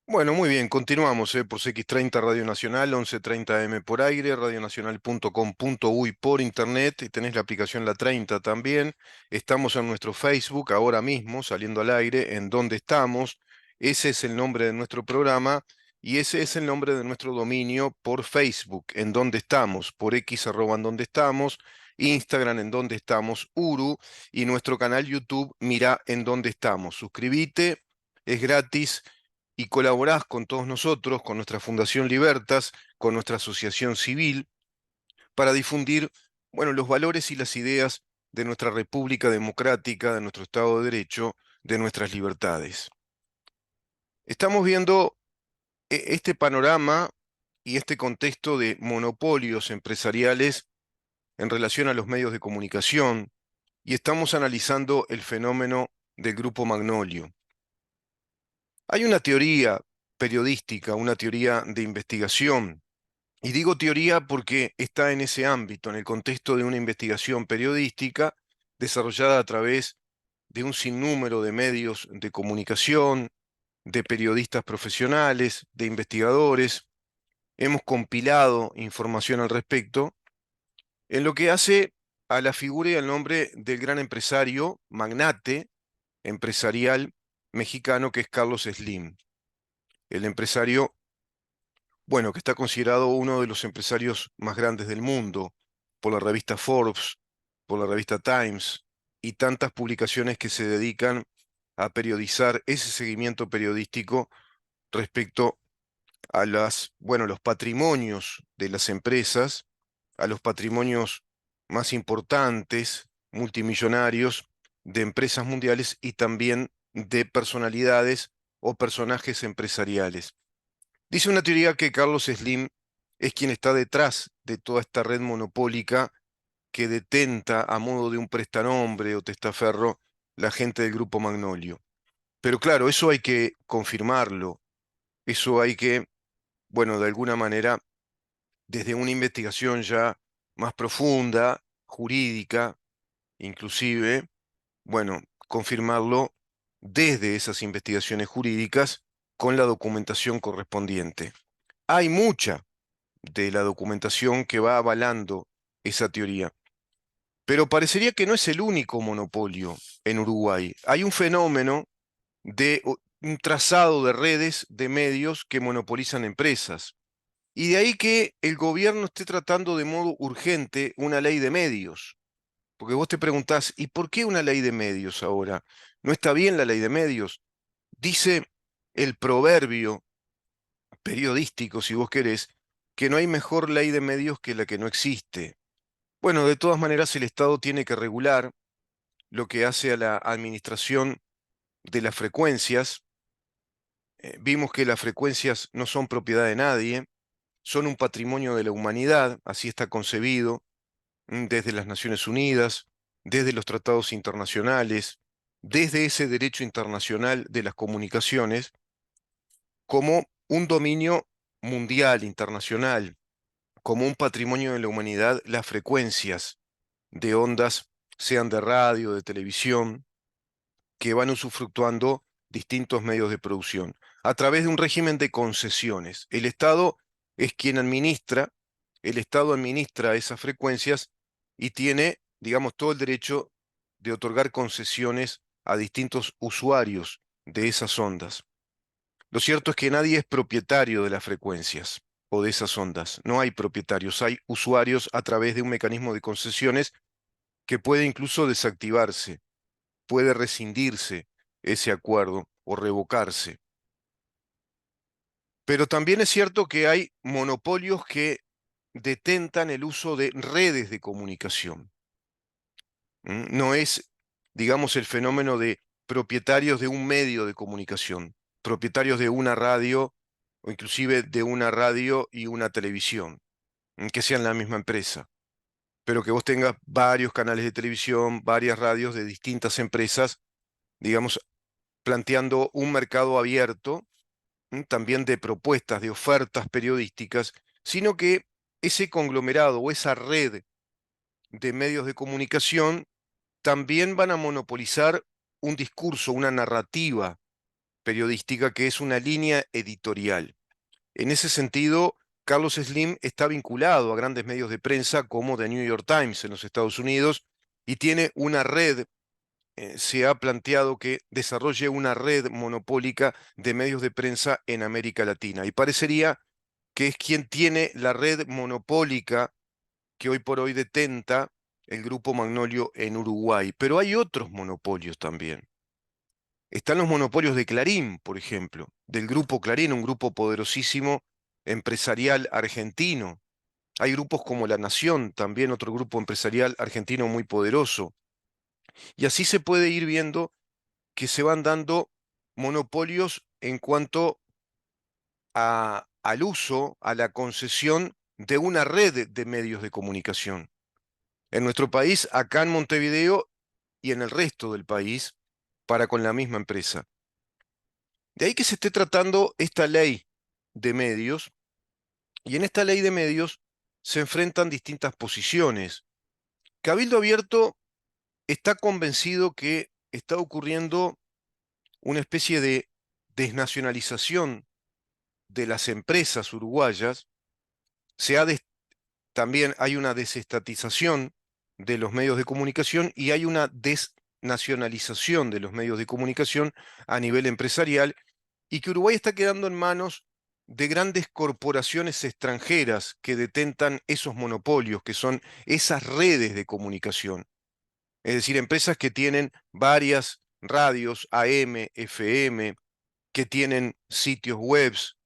Bueno, muy bien, continuamos por CX30 Radio Nacional, 1130 AM por aire, radionacional.com.uy por internet, y tenés la aplicación La 30 también. Estamos en nuestro Facebook ahora mismo, saliendo al aire, en donde estamos. Ese es el nombre de nuestro programa y ese es el nombre de nuestro dominio por Facebook, en donde estamos, por X arroba en donde estamos, Instagram en donde estamos, Uru, y nuestro canal YouTube, Mirá en donde estamos. Suscríbete, es gratis y colaborás con todos nosotros, con nuestra Fundación Libertas, con nuestra asociación civil, para difundir, bueno, los valores y las ideas de nuestra República Democrática, de nuestro Estado de Derecho, de nuestras libertades. Estamos viendo este panorama y este contexto de monopolios empresariales en relación a los medios de comunicación y estamos analizando el fenómeno del Grupo Magnolio. Hay una teoría periodística, una teoría de investigación. Y digo teoría porque está en ese ámbito, en el contexto de una investigación periodística desarrollada a través de un sinnúmero de medios de comunicación, de periodistas profesionales, de investigadores. Hemos compilado información al respecto en lo que hace a la figura y al nombre del gran empresario, magnate empresarial mexicano que es Carlos Slim. El empresario, bueno, que está considerado uno de los empresarios más grandes del mundo por la revista Forbes, por la revista Times y tantas publicaciones que se dedican a periodizar ese seguimiento periodístico respecto a bueno, los patrimonios de las empresas, a los patrimonios más importantes, multimillonarios, de empresas mundiales y también de personalidades o personajes empresariales. Dice una teoría que Carlos Slim es quien está detrás de toda esta red monopólica que detenta a modo de un prestanombre o testaferro la gente del Grupo Magnolio. Pero claro, eso hay que confirmarlo, eso hay que, bueno, de alguna manera, desde una investigación ya más profunda, jurídica, inclusive, bueno, confirmarlo desde esas investigaciones jurídicas con la documentación correspondiente. Hay mucha de la documentación que va avalando esa teoría. Pero parecería que no es el único monopolio en Uruguay. Hay un fenómeno de un trazado de redes de medios que monopolizan empresas. Y de ahí que el gobierno esté tratando de modo urgente una ley de medios. Porque vos te preguntás, ¿y por qué una ley de medios ahora? ¿No está bien la ley de medios? Dice el proverbio periodístico, si vos querés, que no hay mejor ley de medios que la que no existe. Bueno, de todas maneras, el Estado tiene que regular lo que hace a la administración de las frecuencias. Vimos que las frecuencias no son propiedad de nadie, son un patrimonio de la humanidad, así está concebido, desde las Naciones Unidas, desde los tratados internacionales, desde ese derecho internacional de las comunicaciones, como un dominio mundial, internacional, como un patrimonio de la humanidad, las frecuencias de ondas, sean de radio, de televisión, que van usufructuando distintos medios de producción, a través de un régimen de concesiones. El Estado es quien administra, el Estado administra esas frecuencias y tiene, digamos, todo el derecho de otorgar concesiones a distintos usuarios de esas ondas. Lo cierto es que nadie es propietario de las frecuencias o de esas ondas. No hay propietarios, hay usuarios a través de un mecanismo de concesiones que puede incluso desactivarse, puede rescindirse ese acuerdo o revocarse. Pero también es cierto que hay monopolios que detentan el uso de redes de comunicación. No es, digamos, el fenómeno de propietarios de un medio de comunicación, propietarios de una radio o inclusive de una radio y una televisión, que sean la misma empresa, pero que vos tengas varios canales de televisión, varias radios de distintas empresas, digamos, planteando un mercado abierto, también de propuestas, de ofertas periodísticas, sino que ese conglomerado o esa red de medios de comunicación también van a monopolizar un discurso, una narrativa, periodística, que es una línea editorial. En ese sentido, Carlos Slim está vinculado a grandes medios de prensa como The New York Times en los Estados Unidos y tiene una red, se ha planteado que desarrolle una red monopólica de medios de prensa en América Latina. Y parecería que es quien tiene la red monopólica que hoy por hoy detenta el Grupo Magnolio en Uruguay. Pero hay otros monopolios también. Están los monopolios de Clarín, por ejemplo, del Grupo Clarín, un grupo poderosísimo empresarial argentino. Hay grupos como La Nación, también otro grupo empresarial argentino muy poderoso. Y así se puede ir viendo que se van dando monopolios en cuanto al uso, a la concesión de una red de medios de comunicación. En nuestro país, acá en Montevideo y en el resto del país, para con la misma empresa. De ahí que se esté tratando esta ley de medios, y en esta ley de medios se enfrentan distintas posiciones. Cabildo Abierto está convencido que está ocurriendo una especie de desnacionalización de las empresas uruguayas, se ha también hay una desestatización de los medios de comunicación y hay una desnacionalización de los medios de comunicación a nivel empresarial, y que Uruguay está quedando en manos de grandes corporaciones extranjeras que detentan esos monopolios, que son esas redes de comunicación. Es decir, empresas que tienen varias radios AM, FM, que tienen sitios webs,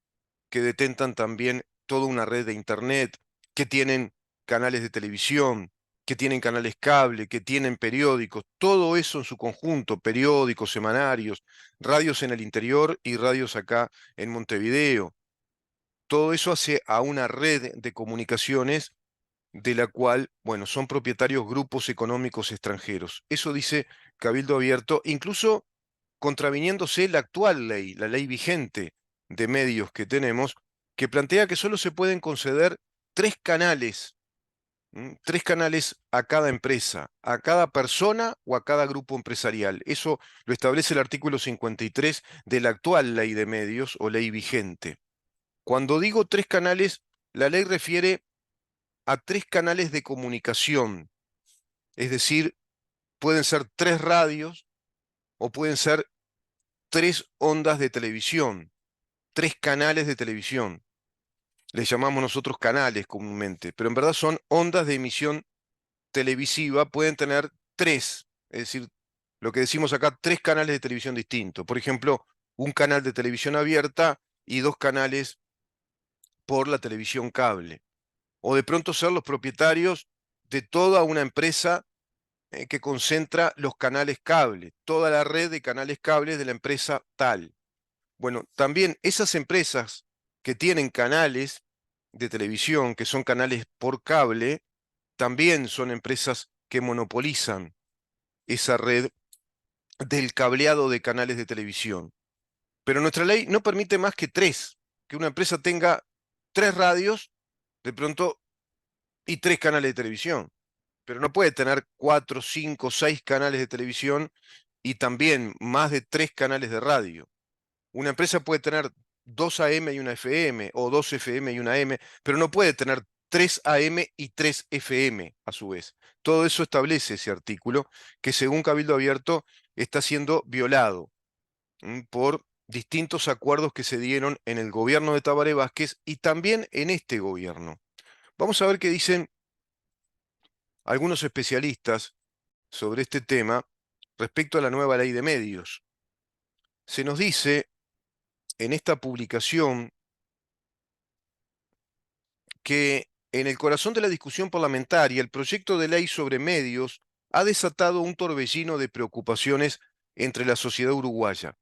que detentan también toda una red de Internet, que tienen canales de televisión, que tienen canales cable, que tienen periódicos, todo eso en su conjunto, periódicos, semanarios, radios en el interior y radios acá en Montevideo. Todo eso hace a una red de comunicaciones de la cual, bueno, son propietarios grupos económicos extranjeros. Eso dice Cabildo Abierto, incluso contraviniéndose la actual ley, la ley vigente de medios que tenemos, que plantea que solo se pueden conceder tres canales, tres canales a cada empresa, a cada persona o a cada grupo empresarial. Eso lo establece el artículo 53 de la actual ley de medios o ley vigente. Cuando digo tres canales, la ley refiere a tres canales de comunicación, es decir, pueden ser tres radios o pueden ser tres ondas de televisión, tres canales de televisión. Les llamamos nosotros canales comúnmente, pero en verdad son ondas de emisión televisiva, pueden tener tres, es decir, lo que decimos acá, tres canales de televisión distintos. Por ejemplo, un canal de televisión abierta y dos canales por la televisión cable. O de pronto ser los propietarios de toda una empresa que concentra los canales cable, toda la red de canales cables de la empresa tal. Bueno, también esas empresas que tienen canales de televisión, que son canales por cable, también son empresas que monopolizan esa red del cableado de canales de televisión. Pero nuestra ley no permite más que tres, que una empresa tenga tres radios, de pronto, y tres canales de televisión. Pero no puede tener cuatro, cinco, seis canales de televisión y también más de tres canales de radio. Una empresa puede tener dos AM y una FM, o dos FM y una AM, pero no puede tener tres AM y tres FM a su vez. Todo eso establece ese artículo que, según Cabildo Abierto, está siendo violado por distintos acuerdos que se dieron en el gobierno de Tabaré Vázquez y también en este gobierno. Vamos a ver qué dicen algunos especialistas sobre este tema respecto a la nueva ley de medios. Se nos dice en esta publicación que en el corazón de la discusión parlamentaria, el proyecto de ley sobre medios ha desatado un torbellino de preocupaciones entre la sociedad uruguaya.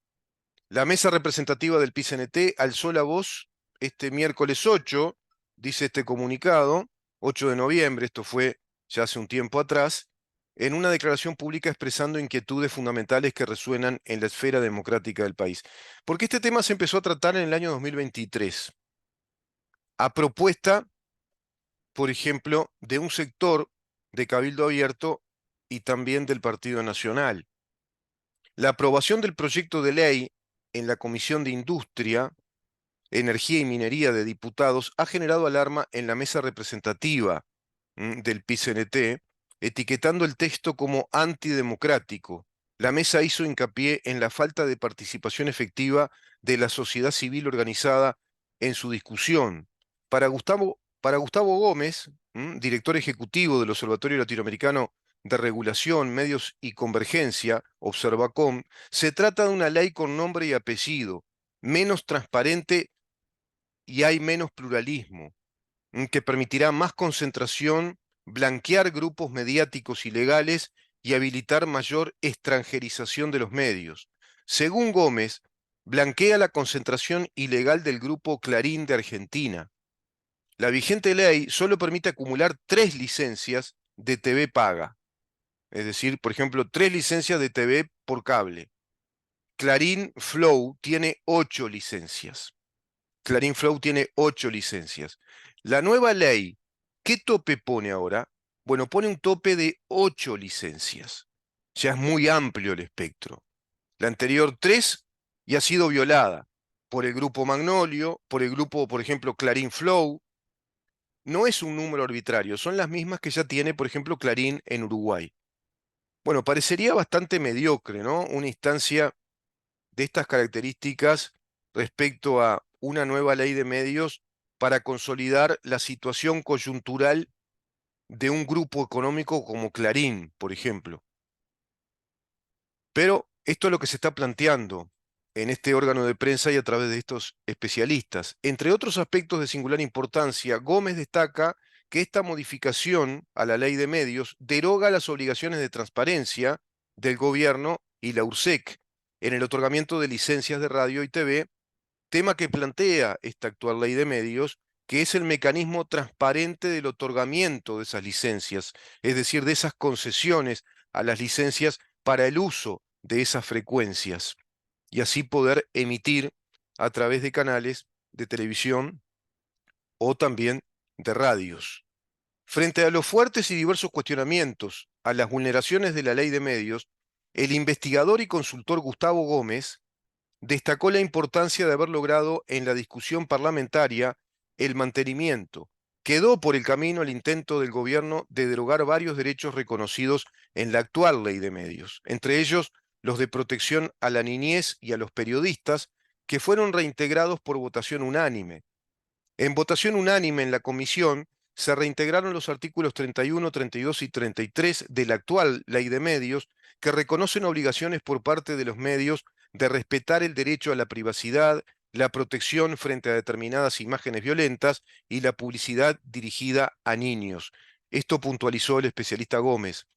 La mesa representativa del PCNT alzó la voz este miércoles 8, dice este comunicado, 8 de noviembre, esto fue ya hace un tiempo atrás, en una declaración pública expresando inquietudes fundamentales que resuenan en la esfera democrática del país. Porque este tema se empezó a tratar en el año 2023, a propuesta, por ejemplo, de un sector de Cabildo Abierto y también del Partido Nacional. La aprobación del proyecto de ley en la Comisión de Industria, Energía y Minería de Diputados ha generado alarma en la mesa representativa del PIT-CNT, etiquetando el texto como antidemocrático. La mesa hizo hincapié en la falta de participación efectiva de la sociedad civil organizada en su discusión. Para Gustavo Gómez, director ejecutivo del Observatorio Latinoamericano de Regulación, Medios y Convergencia, Observacom, se trata de una ley con nombre y apellido, menos transparente y hay menos pluralismo, que permitirá más concentración, blanquear grupos mediáticos ilegales y habilitar mayor extranjerización de los medios. Según Gómez, blanquea la concentración ilegal del grupo Clarín de Argentina. La vigente ley solo permite acumular 3 licencias de TV paga, es decir, por ejemplo, 3 licencias de TV por cable. Clarín Flow tiene 8 licencias. Clarín Flow tiene 8 licencias. La nueva ley, ¿qué tope pone ahora? Bueno, pone un tope de 8 licencias. Ya es muy amplio el espectro. La anterior 3 y ha sido violada por el grupo Magnolio, por el grupo, por ejemplo, Clarín Flow. No es un número arbitrario, son las mismas que ya tiene, por ejemplo, Clarín en Uruguay. Bueno, parecería bastante mediocre, ¿no? Una instancia de estas características respecto a una nueva ley de medios para consolidar la situación coyuntural de un grupo económico como Clarín, por ejemplo. Pero esto es lo que se está planteando en este órgano de prensa y a través de estos especialistas. Entre otros aspectos de singular importancia, Gómez destaca que esta modificación a la ley de medios deroga las obligaciones de transparencia del gobierno y la URSEC en el otorgamiento de licencias de radio y TV, tema que plantea esta actual ley de medios, que es el mecanismo transparente del otorgamiento de esas licencias, es decir, de esas concesiones a las licencias para el uso de esas frecuencias, y así poder emitir a través de canales de televisión o también de radios. Frente a los fuertes y diversos cuestionamientos a las vulneraciones de la ley de medios, el investigador y consultor Gustavo Gómez destacó la importancia de haber logrado en la discusión parlamentaria el mantenimiento. Quedó por el camino el intento del gobierno de derogar varios derechos reconocidos en la actual ley de medios, entre ellos los de protección a la niñez y a los periodistas, que fueron reintegrados por votación unánime. En votación unánime en la comisión se reintegraron los artículos 31, 32 y 33 de la actual ley de medios, que reconocen obligaciones por parte de los medios de respetar el derecho a la privacidad, la protección frente a determinadas imágenes violentas y la publicidad dirigida a niños. Esto puntualizó el especialista Gómez.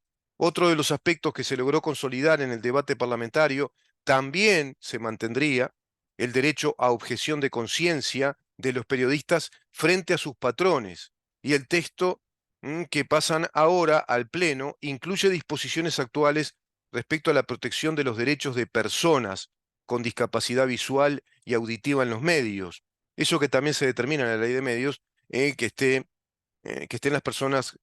Otro de los aspectos que se logró consolidar en el debate parlamentario también se mantendría el derecho a objeción de conciencia de los periodistas frente a sus patrones. Y el texto que pasan ahora al Pleno incluye disposiciones actuales respecto a la protección de los derechos de personas con discapacidad visual y auditiva en los medios. Eso que también se determina en la ley de medios, que estén las personas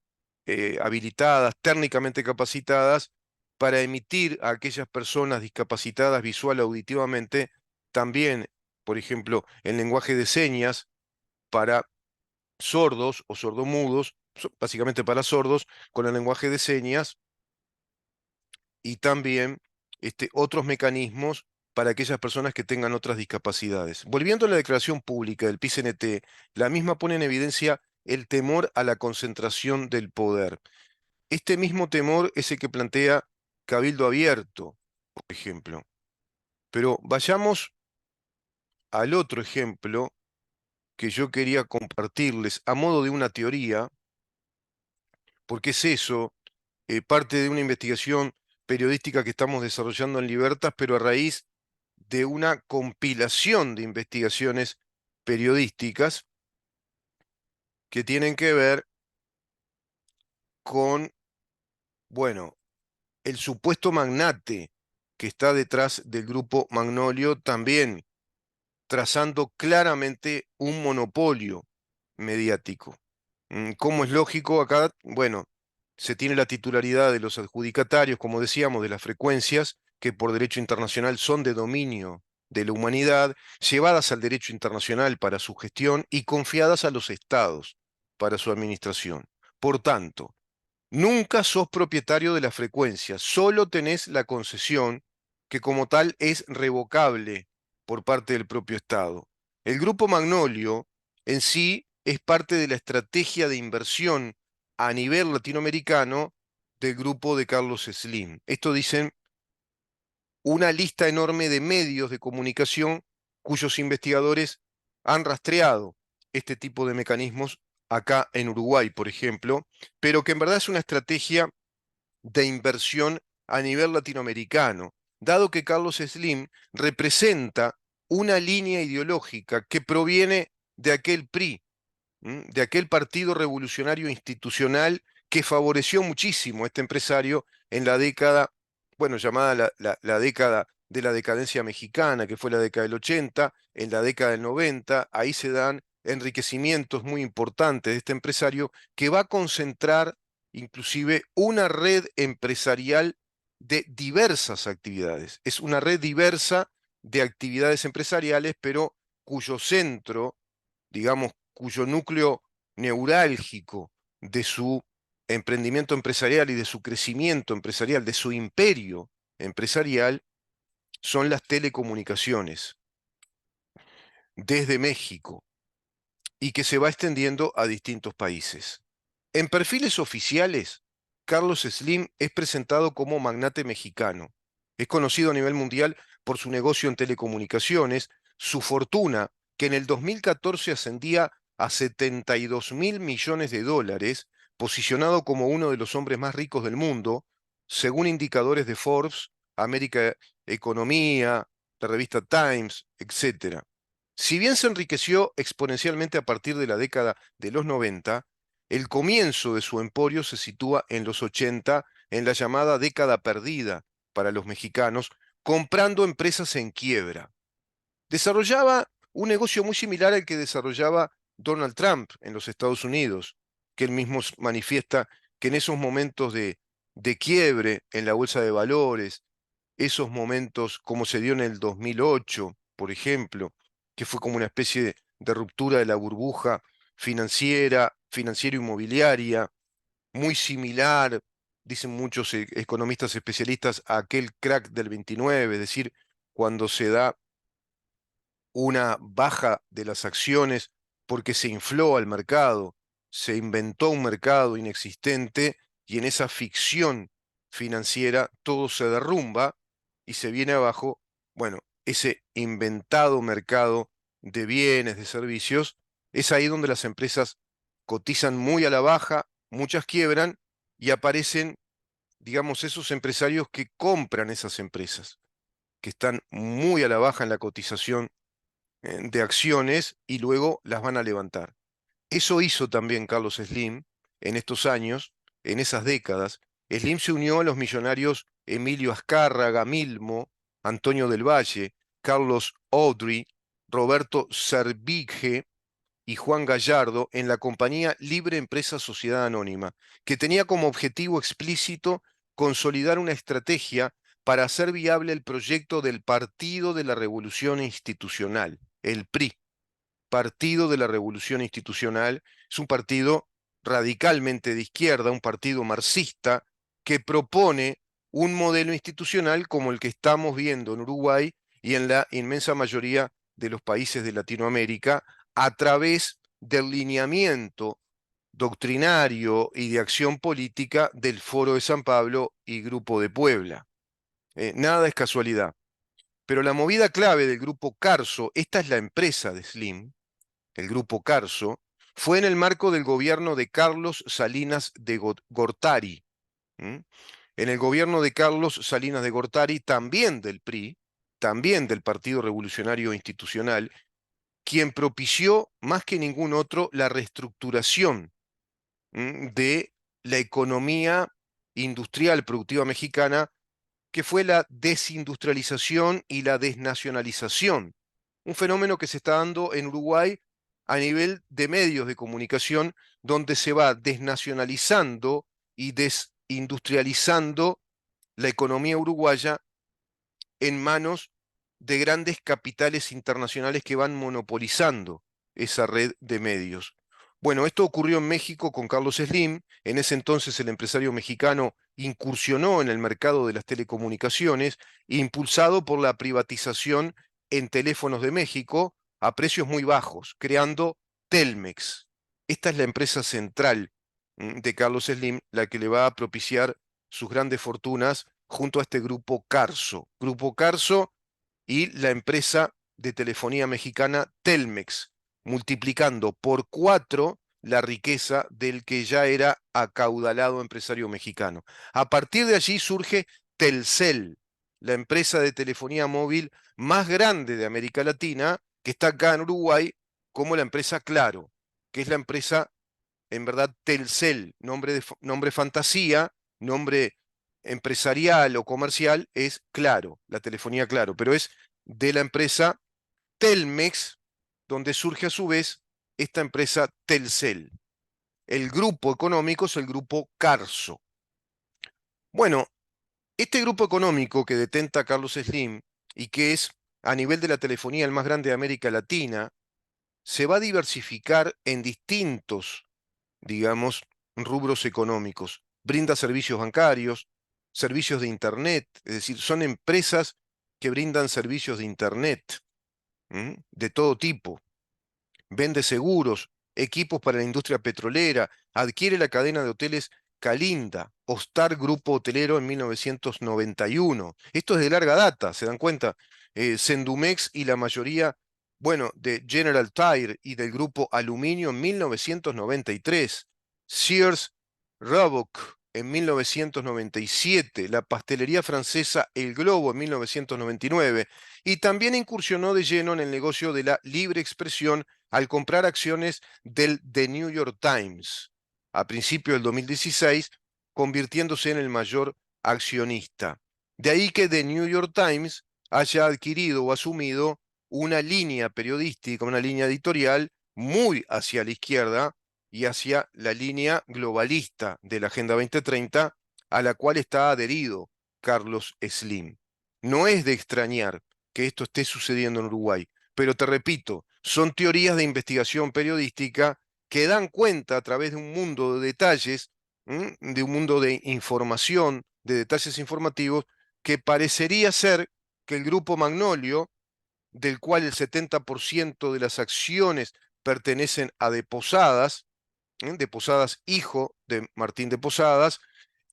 habilitadas, técnicamente capacitadas, para emitir a aquellas personas discapacitadas visual o auditivamente, también, por ejemplo, en lenguaje de señas para sordos o sordomudos, básicamente para sordos, con el lenguaje de señas, y también otros mecanismos para aquellas personas que tengan otras discapacidades. Volviendo a la declaración pública del PICNT, la misma pone en evidencia el temor a la concentración del poder. Este mismo temor es el que plantea Cabildo Abierto, por ejemplo. Pero vayamos al otro ejemplo que yo quería compartirles a modo de una teoría, porque es eso, parte de una investigación periodística que estamos desarrollando en Libertas, pero a raíz de una compilación de investigaciones periodísticas que tienen que ver con, bueno, el supuesto magnate que está detrás del grupo Magnolio, también trazando claramente un monopolio mediático. Como es lógico, acá, bueno, se tiene la titularidad de los adjudicatarios, como decíamos, de las frecuencias que por derecho internacional son de dominio de la humanidad, llevadas al derecho internacional para su gestión y confiadas a los estados para su administración. Por tanto, nunca sos propietario de la frecuencia, solo tenés la concesión, que como tal es revocable por parte del propio Estado. El Grupo Magnolio en sí es parte de la estrategia de inversión a nivel latinoamericano del grupo de Carlos Slim. Esto dicen una lista enorme de medios de comunicación cuyos investigadores han rastreado este tipo de mecanismos acá en Uruguay, por ejemplo, pero que en verdad es una estrategia de inversión a nivel latinoamericano, dado que Carlos Slim representa una línea ideológica que proviene de aquel PRI, de aquel Partido Revolucionario Institucional que favoreció muchísimo a este empresario en la década, bueno, llamada la década de la decadencia mexicana, que fue la década del 80, en la década del 90, ahí se dan enriquecimientos muy importantes de este empresario que va a concentrar inclusive una red empresarial de diversas actividades. Es una red diversa de actividades empresariales, pero cuyo centro, digamos, cuyo núcleo neurálgico de su emprendimiento empresarial y de su crecimiento empresarial, de su imperio empresarial, son las telecomunicaciones desde México y que se va extendiendo a distintos países. En perfiles oficiales, Carlos Slim es presentado como magnate mexicano. Es conocido a nivel mundial por su negocio en telecomunicaciones, su fortuna, que en el 2014 ascendía a 72.000 millones de dólares, posicionado como uno de los hombres más ricos del mundo, según indicadores de Forbes, América Economía, la revista Times, etc. Si bien se enriqueció exponencialmente a partir de la década de los 90, el comienzo de su emporio se sitúa en los 80, en la llamada década perdida para los mexicanos, comprando empresas en quiebra. Desarrollaba un negocio muy similar al que desarrollaba Donald Trump en los Estados Unidos, que él mismo manifiesta que en esos momentos de quiebre en la bolsa de valores, esos momentos como se dio en el 2008, por ejemplo, que fue como una especie de ruptura de la burbuja financiera, financiero-inmobiliaria, muy similar, dicen muchos economistas especialistas, a aquel crack del 29, es decir, cuando se da una baja de las acciones porque se infló al mercado, se inventó un mercado inexistente y en esa ficción financiera todo se derrumba y se viene abajo, bueno, ese inventado mercado de bienes, de servicios, es ahí donde las empresas cotizan muy a la baja, muchas quiebran y aparecen, digamos, esos empresarios que compran esas empresas, que están muy a la baja en la cotización de acciones y luego las van a levantar. Eso hizo también Carlos Slim en estos años, en esas décadas. Slim se unió a los millonarios Emilio Azcárraga, Milmo, Antonio del Valle, Carlos Audrey, Roberto Servige y Juan Gallardo en la compañía Libre Empresa Sociedad Anónima, que tenía como objetivo explícito consolidar una estrategia para hacer viable el proyecto del Partido de la Revolución Institucional, el PRI. Partido de la Revolución Institucional es un partido radicalmente de izquierda, un partido marxista que propone un modelo institucional como el que estamos viendo en Uruguay y en la inmensa mayoría de los países de Latinoamérica a través del lineamiento doctrinario y de acción política del Foro de San Pablo y Grupo de Puebla. Nada es casualidad. Pero la movida clave del Grupo Carso, esta es la empresa de Slim, el Grupo Carso, fue en el marco del gobierno de Carlos Salinas de Gortari. ¿Mm? En el gobierno de Carlos Salinas de Gortari, también del PRI, también del Partido Revolucionario Institucional, quien propició más que ningún otro la reestructuración de la economía industrial productiva mexicana, que fue la desindustrialización y la desnacionalización, un fenómeno que se está dando en Uruguay a nivel de medios de comunicación, donde se va desnacionalizando y desindustrializando la economía uruguaya en manos de grandes capitales internacionales que van monopolizando esa red de medios. Bueno, esto ocurrió en México con Carlos Slim. En ese entonces el empresario mexicano incursionó en el mercado de las telecomunicaciones, impulsado por la privatización en teléfonos de México a precios muy bajos, creando Telmex. Esta es la empresa central de Carlos Slim, la que le va a propiciar sus grandes fortunas junto a este grupo Carso. Grupo Carso y la empresa de telefonía mexicana Telmex, multiplicando por 4 la riqueza del que ya era acaudalado empresario mexicano. A partir de allí surge Telcel, la empresa de telefonía móvil más grande de América Latina, que está acá en Uruguay, como la empresa Claro, que es la empresa, en verdad, Telcel, nombre fantasía, nombre empresarial o comercial, es Claro, la telefonía Claro, pero es de la empresa Telmex, donde surge a su vez esta empresa Telcel. El grupo económico es el grupo Carso. Bueno, este grupo económico que detenta Carlos Slim y que es a nivel de la telefonía el más grande de América Latina, se va a diversificar en distintos, digamos, rubros económicos. Brinda servicios bancarios, servicios de Internet, es decir, son empresas que brindan servicios de Internet, de todo tipo. Vende seguros, equipos para la industria petrolera, adquiere la cadena de hoteles Calinda, Ostar Grupo Hotelero en 1991. Esto es de larga data, ¿se dan cuenta? Sendumex y la mayoría, bueno, de General Tire y del Grupo Aluminio en 1993. Sears Roebuck en 1997, la pastelería francesa El Globo en 1999, y también incursionó de lleno en el negocio de la libre expresión al comprar acciones del The New York Times a principios del 2016, convirtiéndose en el mayor accionista. De ahí que The New York Times haya adquirido o asumido una línea periodística, una línea editorial muy hacia la izquierda y hacia la línea globalista de la Agenda 2030, a la cual está adherido Carlos Slim. No es de extrañar que esto esté sucediendo en Uruguay, pero te repito, son teorías de investigación periodística que dan cuenta a través de un mundo de detalles, de un mundo de información, de detalles informativos, que parecería ser que el grupo Magnolio, del cual el 70% de las acciones pertenecen a De Posadas, de Posadas hijo de Martín de Posadas,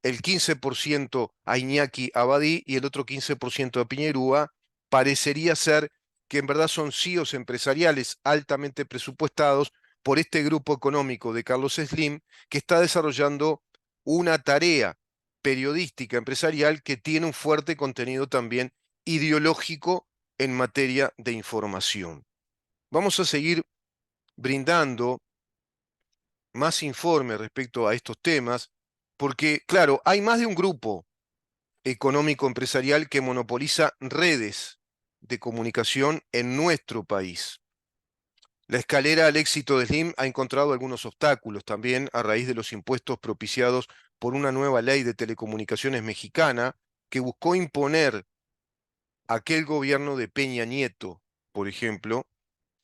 el 15% a Iñaki Abadí y el otro 15% a Piñerúa, parecería ser que en verdad son CEOs empresariales altamente presupuestados por este grupo económico de Carlos Slim, que está desarrollando una tarea periodística empresarial que tiene un fuerte contenido también ideológico en materia de información. Vamos a seguir brindando más informes respecto a estos temas, porque, claro, hay más de un grupo económico empresarial que monopoliza redes de comunicación en nuestro país. La escalera al éxito de Slim ha encontrado algunos obstáculos también a raíz de los impuestos propiciados por una nueva ley de telecomunicaciones mexicana que buscó imponer aquel gobierno de Peña Nieto, por ejemplo,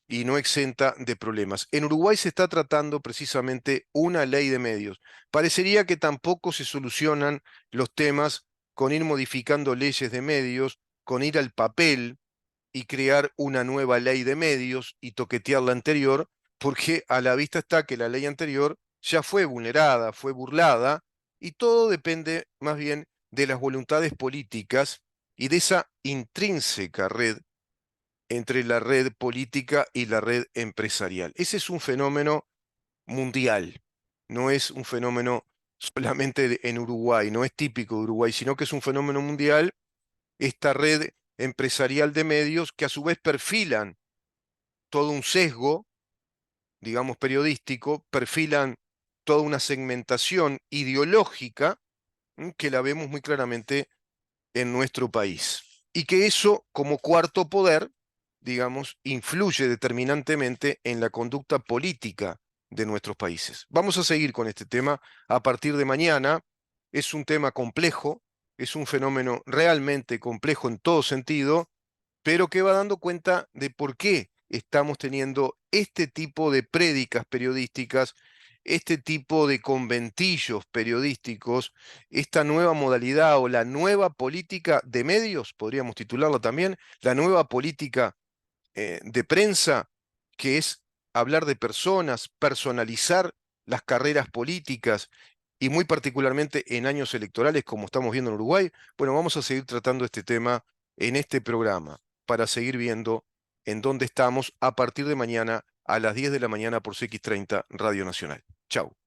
y no exenta de problemas. En Uruguay se está tratando precisamente una ley de medios. Parecería que tampoco se solucionan los temas con ir modificando leyes de medios, con ir al papel y crear una nueva ley de medios y toquetear la anterior, porque a la vista está que la ley anterior ya fue vulnerada, fue burlada, y todo depende más bien de las voluntades políticas y de esa intrínseca red entre la red política y la red empresarial. Ese es un fenómeno mundial, no es un fenómeno solamente en Uruguay, no es típico de Uruguay, sino que es un fenómeno mundial, esta red empresarial de medios que a su vez perfilan todo un sesgo, digamos, periodístico, perfilan toda una segmentación ideológica, que la vemos muy claramente en nuestro país. Y que eso, como cuarto poder, digamos, influye determinantemente en la conducta política de nuestros países. Vamos a seguir con este tema a partir de mañana. Es un tema complejo, es un fenómeno realmente complejo en todo sentido, pero que va dando cuenta de por qué estamos teniendo este tipo de prédicas periodísticas, este tipo de conventillos periodísticos, esta nueva modalidad o la nueva política de medios, podríamos titularla también, la nueva política de prensa, que es hablar de personas, personalizar las carreras políticas y muy particularmente en años electorales como estamos viendo en Uruguay. Bueno, vamos a seguir tratando este tema en este programa para seguir viendo en dónde estamos a partir de mañana a las 10 de la mañana por CX30 Radio Nacional. Chau.